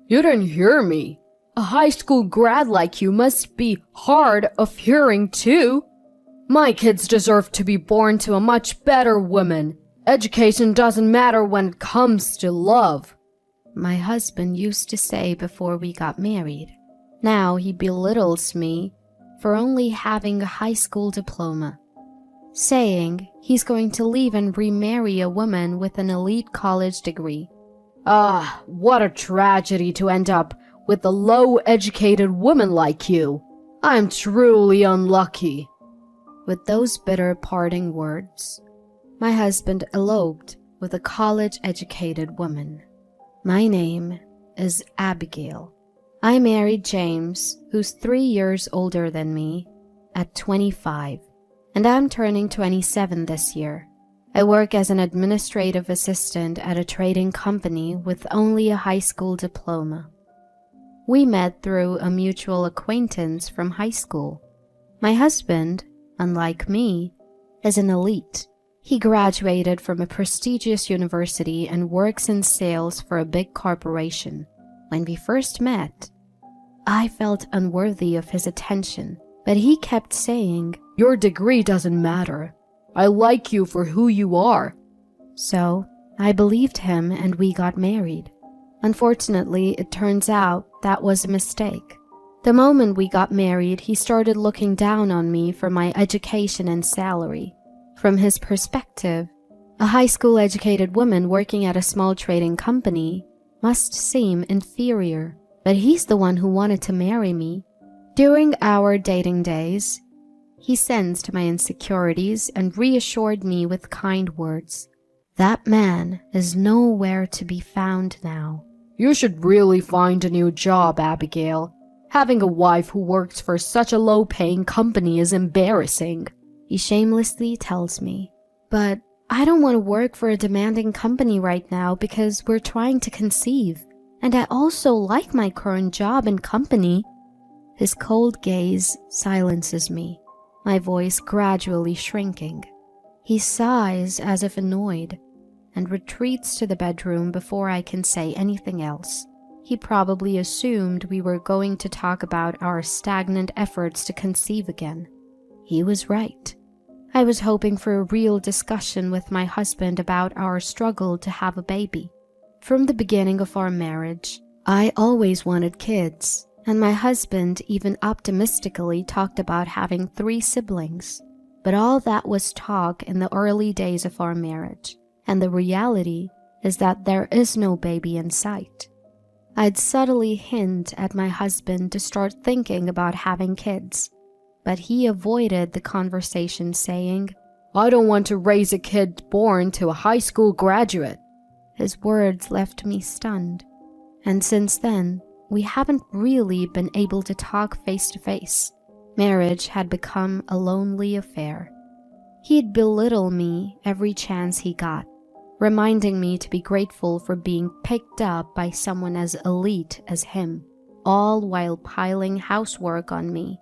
You didn't hear me. A high school grad like you must be hard of hearing too. My kids deserve to be born to a much better woman. Education doesn't matter when it comes to love. My husband used to say before we got married. Now he belittles me for only having a high school diploma, saying he's going to leave and remarry a woman with an elite college degree. Ah, what a tragedy to end up with a low-educated woman like you. I'm truly unlucky. With those bitter parting words, my husband eloped with a college-educated woman. My name is Abigail. I married James, who's 3 years older than me, at 25, and I'm turning 27 this year. I work as an administrative assistant at a trading company with only a high school diploma. We met through a mutual acquaintance from high school. My husband, unlike me, is an elite. He graduated from a prestigious university and works in sales for a big corporation. When we first met, I felt unworthy of his attention, but he kept saying, "Your degree doesn't matter. I like you for who you are." So I believed him and we got married. Unfortunately, it turns out that was a mistake. The moment we got married, he started looking down on me for my education and salary. From his perspective, a high school educated woman working at a small trading company must seem inferior, but he's the one who wanted to marry me. During our dating days, he sensed my insecurities and reassured me with kind words. That man is nowhere to be found now. You should really find a new job, Abigail. Having a wife who works for such a low-paying company is embarrassing, he shamelessly tells me. But I don't want to work for a demanding company right now because we're trying to conceive, and I also like my current job and company. His cold gaze silences me, my voice gradually shrinking. He sighs as if annoyed and retreats to the bedroom before I can say anything else. He probably assumed we were going to talk about our stagnant efforts to conceive again. He was right. I was hoping for a real discussion with my husband about our struggle to have a baby. From the beginning of our marriage, I always wanted kids, and my husband even optimistically talked about having 3 siblings. But all that was talk in the early days of our marriage, and the reality is that there is no baby in sight. I'd subtly hint at my husband to start thinking about having kids, but he avoided the conversation saying, "I don't want to raise a kid born to a high school graduate." His words left me stunned, and since then, we haven't really been able to talk face to face. Marriage had become a lonely affair. He'd belittle me every chance he got, reminding me to be grateful for being picked up by someone as elite as him, all while piling housework on me.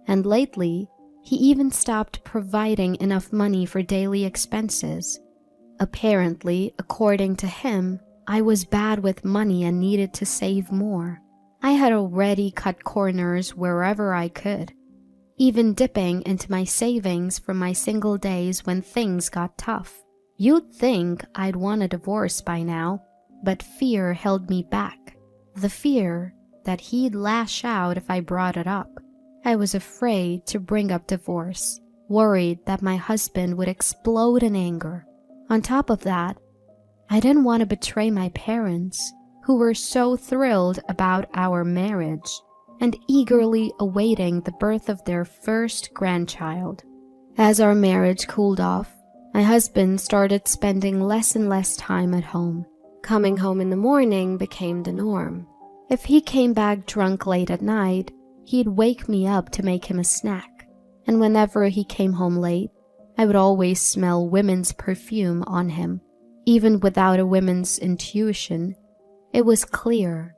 And lately, he even stopped providing enough money for daily expenses. Apparently, according to him, I was bad with money and needed to save more. I had already cut corners wherever I could, even dipping into my savings from my single days when things got tough. You'd think I'd want a divorce by now, but fear held me back. The fear that he'd lash out if I brought it up. I was afraid to bring up divorce, worried that my husband would explode in anger. On top of that, I didn't want to betray my parents, who were so thrilled about our marriage and eagerly awaiting the birth of their first grandchild. As our marriage cooled off, my husband started spending less and less time at home. Coming home in the morning became the norm. If he came back drunk late at night, he'd wake me up to make him a snack. And whenever he came home late, I would always smell women's perfume on him. Even without a woman's intuition, it was clear.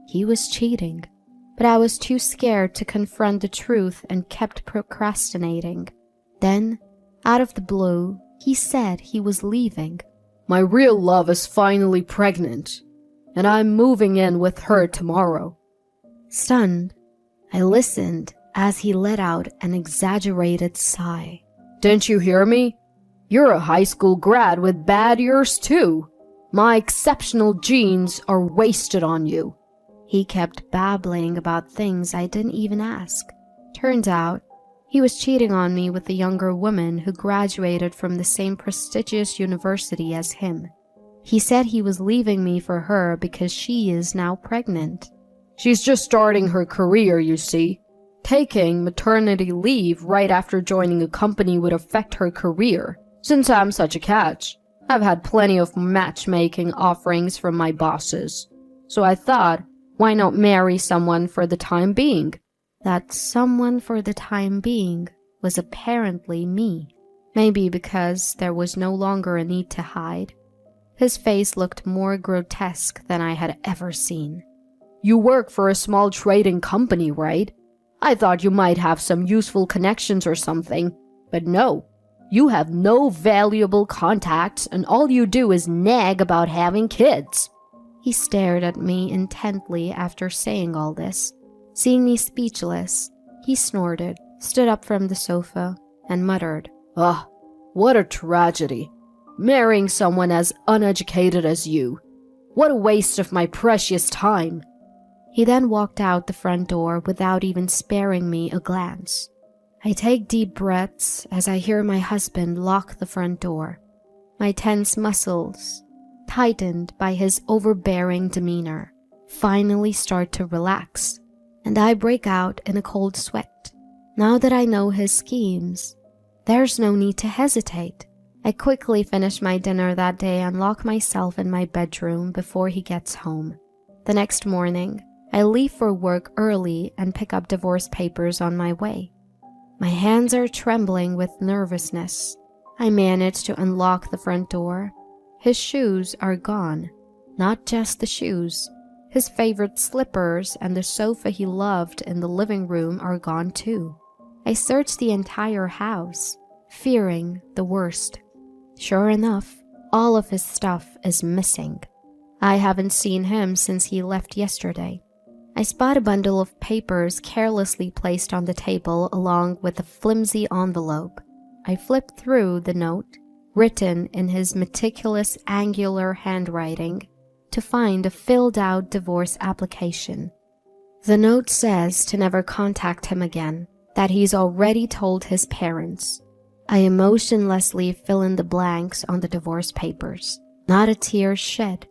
He was cheating. But I was too scared to confront the truth and kept procrastinating. Then, out of the blue, he said he was leaving. "My real love is finally pregnant, and I'm moving in with her tomorrow." Stunned, I listened as he let out an exaggerated sigh. "Didn't you hear me? You're a high school grad with bad ears too. My exceptional genes are wasted on you." He kept babbling about things I didn't even ask. Turns out, he was cheating on me with a younger woman who graduated from the same prestigious university as him. He said he was leaving me for her because she is now pregnant. "She's just starting her career, you see. Taking maternity leave right after joining a company would affect her career. Since I'm such a catch, I've had plenty of matchmaking offerings from my bosses. So I thought, why not marry someone for the time being?" That someone for the time being was apparently me. Maybe because there was no longer a need to hide. His face looked more grotesque than I had ever seen. "You work for a small trading company, right? I thought you might have some useful connections or something. But no, you have no valuable contacts and all you do is nag about having kids." He stared at me intently after saying all this. Seeing me speechless, he snorted, stood up from the sofa, and muttered, "Ugh, what a tragedy. Marrying someone as uneducated as you. What a waste of my precious time." He then walked out the front door without even sparing me a glance. I take deep breaths as I hear my husband lock the front door. My tense muscles, tightened by his overbearing demeanor, finally start to relax, and I break out in a cold sweat. Now that I know his schemes, there's no need to hesitate. I quickly finish my dinner that day and lock myself in my bedroom before he gets home. The next morning, I leave for work early and pick up divorce papers on my way. My hands are trembling with nervousness. I manage to unlock the front door. His shoes are gone. Not just the shoes. His favorite slippers and the sofa he loved in the living room are gone too. I search the entire house, fearing the worst. Sure enough, all of his stuff is missing. I haven't seen him since he left yesterday. I spot a bundle of papers carelessly placed on the table along with a flimsy envelope. I flip through the note, written in his meticulous angular handwriting, to find a filled-out divorce application. The note says to never contact him again, that he's already told his parents. I emotionlessly fill in the blanks on the divorce papers. Not a tear shed.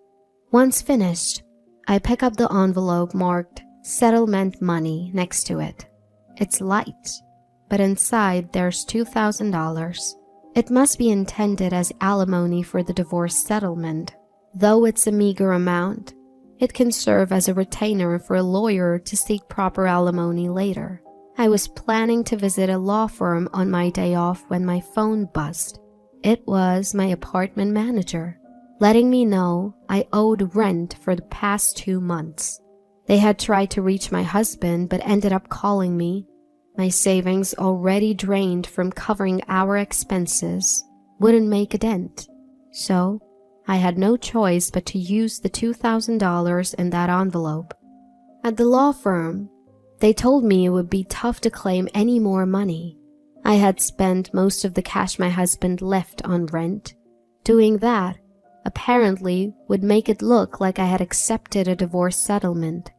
Once finished, I pick up the envelope marked settlement money next to it. It's light, but inside there's $2,000. It must be intended as alimony for the divorce settlement. Though it's a meager amount, it can serve as a retainer for a lawyer to seek proper alimony later. I was planning to visit a law firm on my day off when my phone buzzed. It was my apartment manager, letting me know I owed rent for the past 2 months. They had tried to reach my husband but ended up calling me. My savings, already drained from covering our expenses, wouldn't make a dent. So, I had no choice but to use the $2,000 in that envelope. At the law firm, they told me it would be tough to claim any more money. I had spent most of the cash my husband left on rent. Doing that, apparently, would make it look like I had accepted a divorce settlement.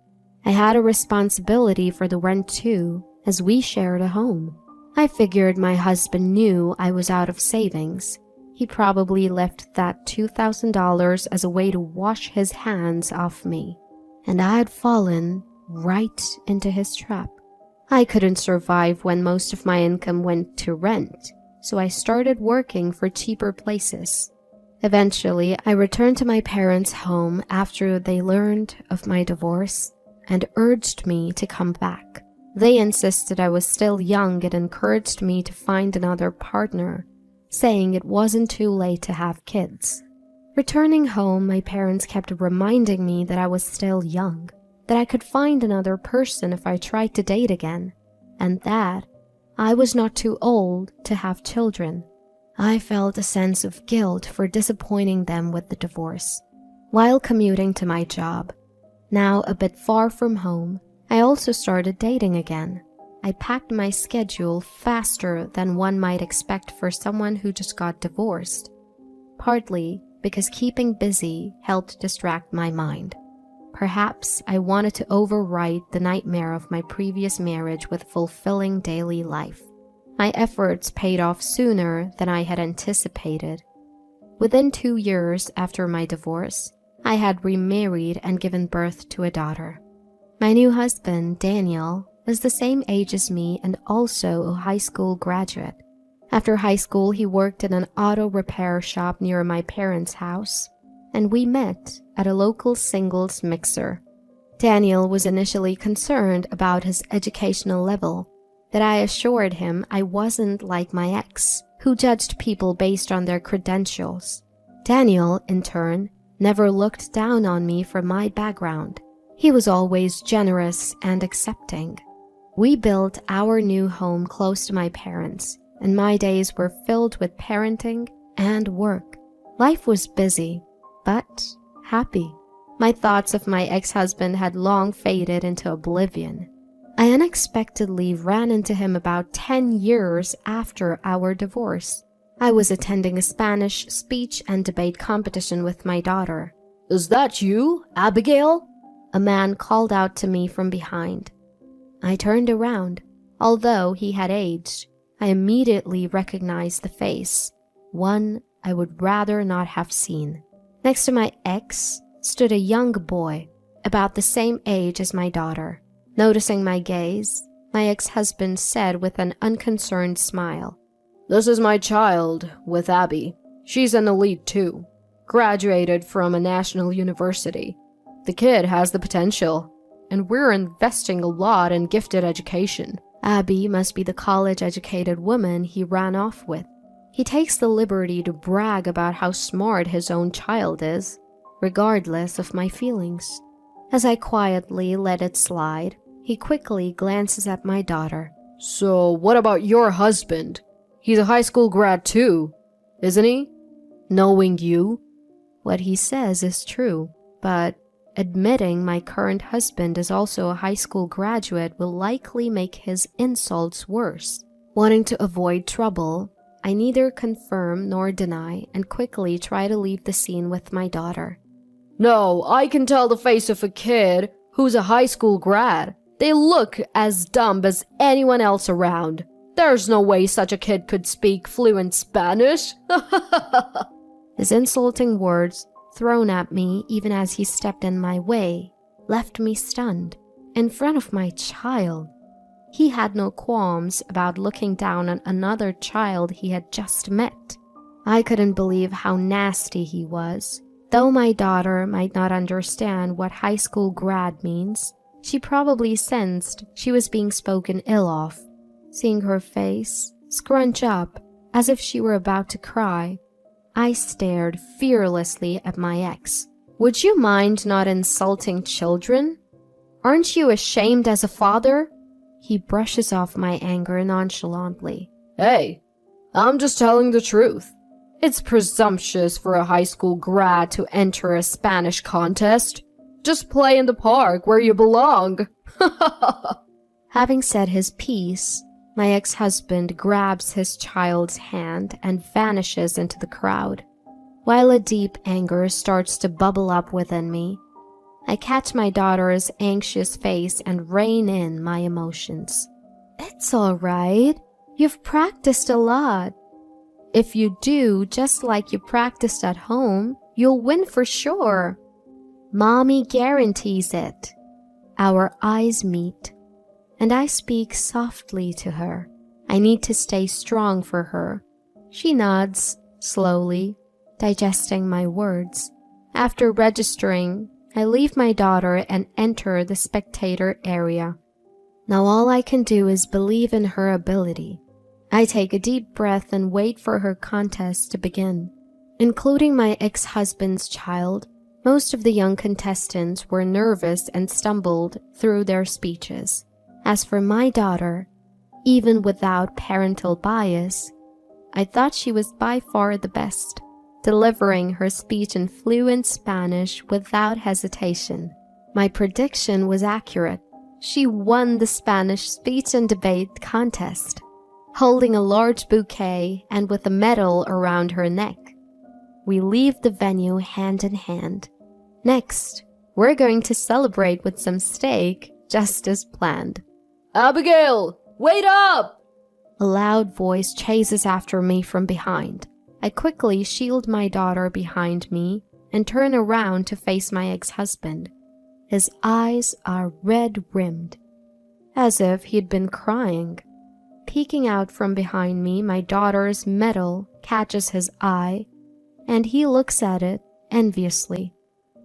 I had a responsibility for the rent too, as we shared a home. I figured my husband knew I was out of savings. He probably left that $2,000 as a way to wash his hands off me. And I had fallen right into his trap. I couldn't survive when most of my income went to rent, so I started working for cheaper places. Eventually, I returned to my parents' home after they learned of my divorce and urged me to come back. They insisted I was still young and encouraged me to find another partner, saying it wasn't too late to have kids. Returning home, my parents kept reminding me that I was still young, that I could find another person if I tried to date again, and that I was not too old to have children. I felt a sense of guilt for disappointing them with the divorce. While commuting to my job, now a bit far from home, I also started dating again. I packed my schedule faster than one might expect for someone who just got divorced, partly because keeping busy helped distract my mind. Perhaps I wanted to overwrite the nightmare of my previous marriage with fulfilling daily life. My efforts paid off sooner than I had anticipated. Within 2 years after my divorce, I had remarried and given birth to a daughter. My new husband, Daniel, was the same age as me and also a high school graduate. After high school, he worked in an auto repair shop near my parents' house, and we met at a local singles mixer. Daniel was initially concerned about his educational level, but I assured him I wasn't like my ex, who judged people based on their credentials. Daniel, in turn, never looked down on me for my background. He was always generous and accepting. We built our new home close to my parents, and my days were filled with parenting and work. Life was busy, but happy. My thoughts of my ex-husband had long faded into oblivion. I unexpectedly ran into him about 10 years after our divorce. I was attending a Spanish speech and debate competition with my daughter. "Is that you, Abigail?" A man called out to me from behind. I turned around. Although he had aged, I immediately recognized the face, one I would rather not have seen. Next to my ex stood a young boy, about the same age as my daughter. Noticing my gaze, my ex-husband said with an unconcerned smile, "This is my child, with Abby. She's an elite too. Graduated from a national university. The kid has the potential, and we're investing a lot in gifted education." Abby must be the college-educated woman he ran off with. He takes the liberty to brag about how smart his own child is, regardless of my feelings. As I quietly let it slide, he quickly glances at my daughter. "So what about your husband? He's a high school grad too, isn't he? Knowing you?" What he says is true, but admitting my current husband is also a high school graduate will likely make his insults worse. Wanting to avoid trouble, I neither confirm nor deny and quickly try to leave the scene with my daughter. "No, I can tell the face of a kid who's a high school grad. They look as dumb as anyone else around. There's no way such a kid could speak fluent Spanish." His insulting words, thrown at me even as he stepped in my way, left me stunned. In front of my child. He had no qualms about looking down on another child he had just met. I couldn't believe how nasty he was. Though my daughter might not understand what high school grad means, she probably sensed she was being spoken ill of. Seeing her face scrunch up as if she were about to cry, I stared fearlessly at my ex. "Would you mind not insulting children? Aren't you ashamed as a father?" He brushes off my anger nonchalantly. "Hey, I'm just telling the truth. It's presumptuous for a high school grad to enter a Spanish contest. Just play in the park where you belong." Having said his piece, my ex-husband grabs his child's hand and vanishes into the crowd. While a deep anger starts to bubble up within me, I catch my daughter's anxious face and rein in my emotions. "It's all right. You've practiced a lot. If you do just like you practiced at home, you'll win for sure. Mommy guarantees it." Our eyes meet, and I speak softly to her. I need to stay strong for her. She nods, slowly, digesting my words. After registering, I leave my daughter and enter the spectator area. Now all I can do is believe in her ability. I take a deep breath and wait for her contest to begin. Including my ex-husband's child, most of the young contestants were nervous and stumbled through their speeches. As for my daughter, even without parental bias, I thought she was by far the best. delivering her speech in fluent Spanish without hesitation. My prediction was accurate. She won the Spanish speech and debate contest, holding a large bouquet and with a medal around her neck. We leave the venue hand in hand. Next, we're going to celebrate with some steak, just as planned. Abigail, wait up! A loud voice chases after me from behind. I quickly shield my daughter behind me and turn around to face my ex-husband. His eyes are red-rimmed, as if he'd been crying. Peeking out from behind me, my daughter's medal catches his eye, and he looks at it enviously.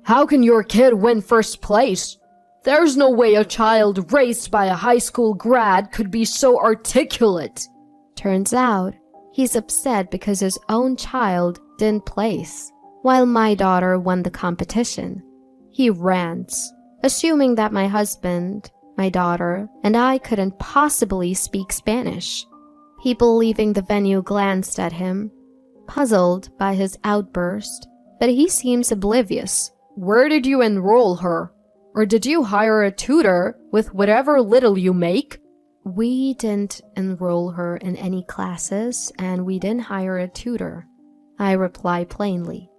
How can your kid win first place? There's no way a child raised by a high school grad could be so articulate. Turns out, he's upset because his own child didn't place, while my daughter won the competition. He rants, assuming that my husband, my daughter, and I couldn't possibly speak Spanish. People leaving the venue glanced at him, puzzled by his outburst, but he seems oblivious. Where did you enroll her? Or did you hire a tutor with whatever little you make? We didn't enroll her in any classes, and we didn't hire a tutor, I reply plainly.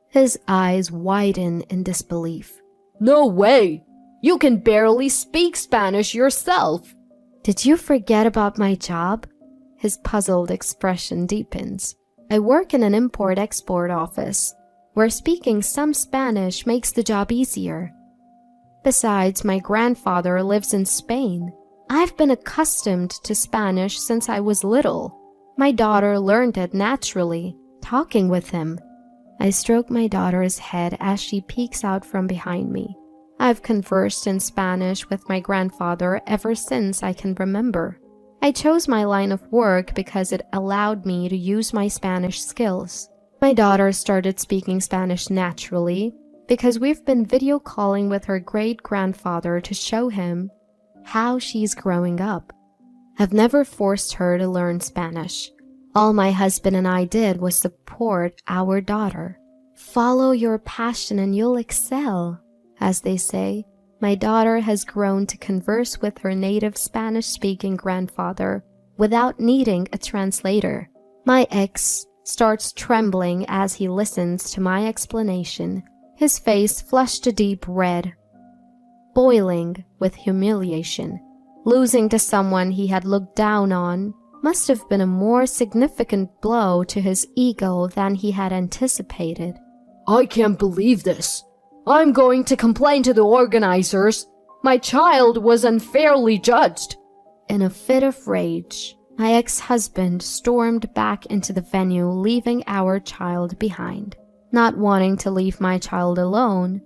His eyes widen in disbelief. No way! You can barely speak Spanish yourself. Did you forget about my job? His puzzled expression deepens. I work in an import-export office, where speaking some Spanish makes the job easier. Besides, my grandfather lives in Spain. I've been accustomed to Spanish since I was little. My daughter learned it naturally, talking with him. I stroke my daughter's head as she peeks out from behind me. I've conversed in Spanish with my grandfather ever since I can remember. I chose my line of work because it allowed me to use my Spanish skills. My daughter started speaking Spanish naturally because we've been video calling with her great-grandfather to show him how she's growing up. I've never forced her to learn Spanish. All my husband and I did was support our daughter. Follow your passion and you'll excel. As they say, my daughter has grown to converse with her native Spanish-speaking grandfather without needing a translator. My ex starts trembling as he listens to my explanation, his face flushed a deep red, boiling with humiliation. Losing to someone he had looked down on must have been a more significant blow to his ego than he had anticipated. I can't believe this. I'm going to complain to the organizers. My child was unfairly judged. In a fit of rage, my ex-husband stormed back into the venue, leaving our child behind. Not wanting to leave my child alone,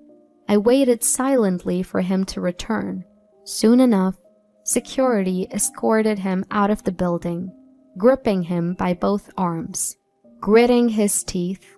I waited silently for him to return. Soon enough, security escorted him out of the building, gripping him by both arms. Gritting his teeth,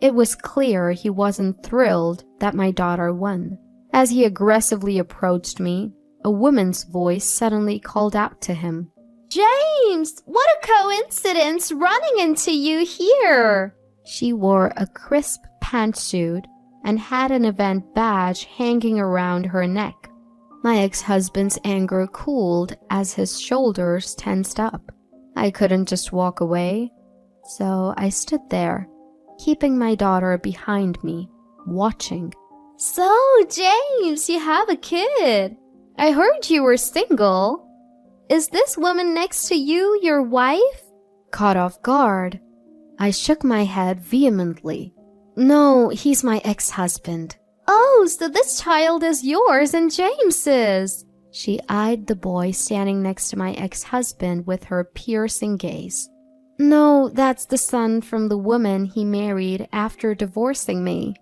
it was clear he wasn't thrilled that my daughter won. As he aggressively approached me, a woman's voice suddenly called out to him. James, what a coincidence running into you here. She wore a crisp pantsuit and had an event badge hanging around her neck. My ex-husband's anger cooled as his shoulders tensed up. I couldn't just walk away, so I stood there, keeping my daughter behind me, watching. So, James, you have a kid. I heard you were single. Is this woman next to you your wife? Caught off guard, I shook my head vehemently. No, he's my ex-husband. Oh, so this child is yours and James's. She eyed the boy standing next to my ex-husband with her piercing gaze. No, that's the son from the woman he married after divorcing me.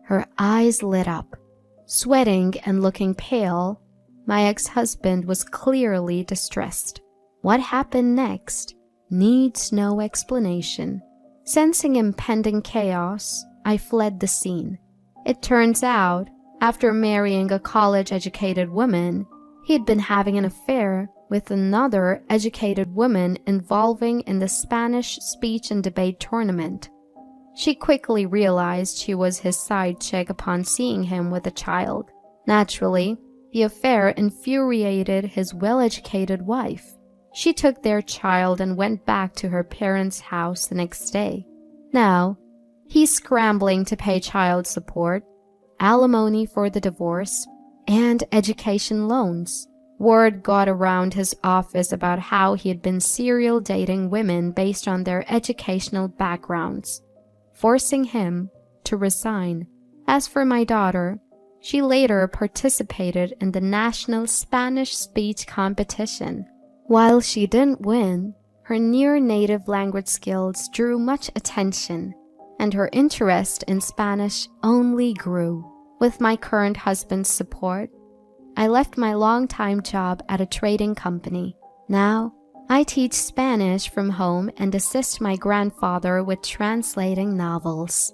Her eyes lit up. Sweating and looking pale, my ex-husband was clearly distressed. What happened next needs no explanation. Sensing impending chaos, I fled the scene. It turns out, after marrying a college-educated woman, he'd been having an affair with another educated woman involving in the Spanish speech and debate tournament. She quickly realized she was his side chick upon seeing him with a child. Naturally, the affair infuriated his well-educated wife. She took their child and went back to her parents' house the next day. Now, he's scrambling to pay child support, alimony for the divorce, and education loans. Word got around his office about how he had been serial dating women based on their educational backgrounds, forcing him to resign. As for my daughter, she later participated in the national Spanish speech competition. While she didn't win, her near-native language skills drew much attention, and her interest in Spanish only grew. With my current husband's support, I left my long-time job at a trading company. Now, I teach Spanish from home and assist my grandfather with translating novels.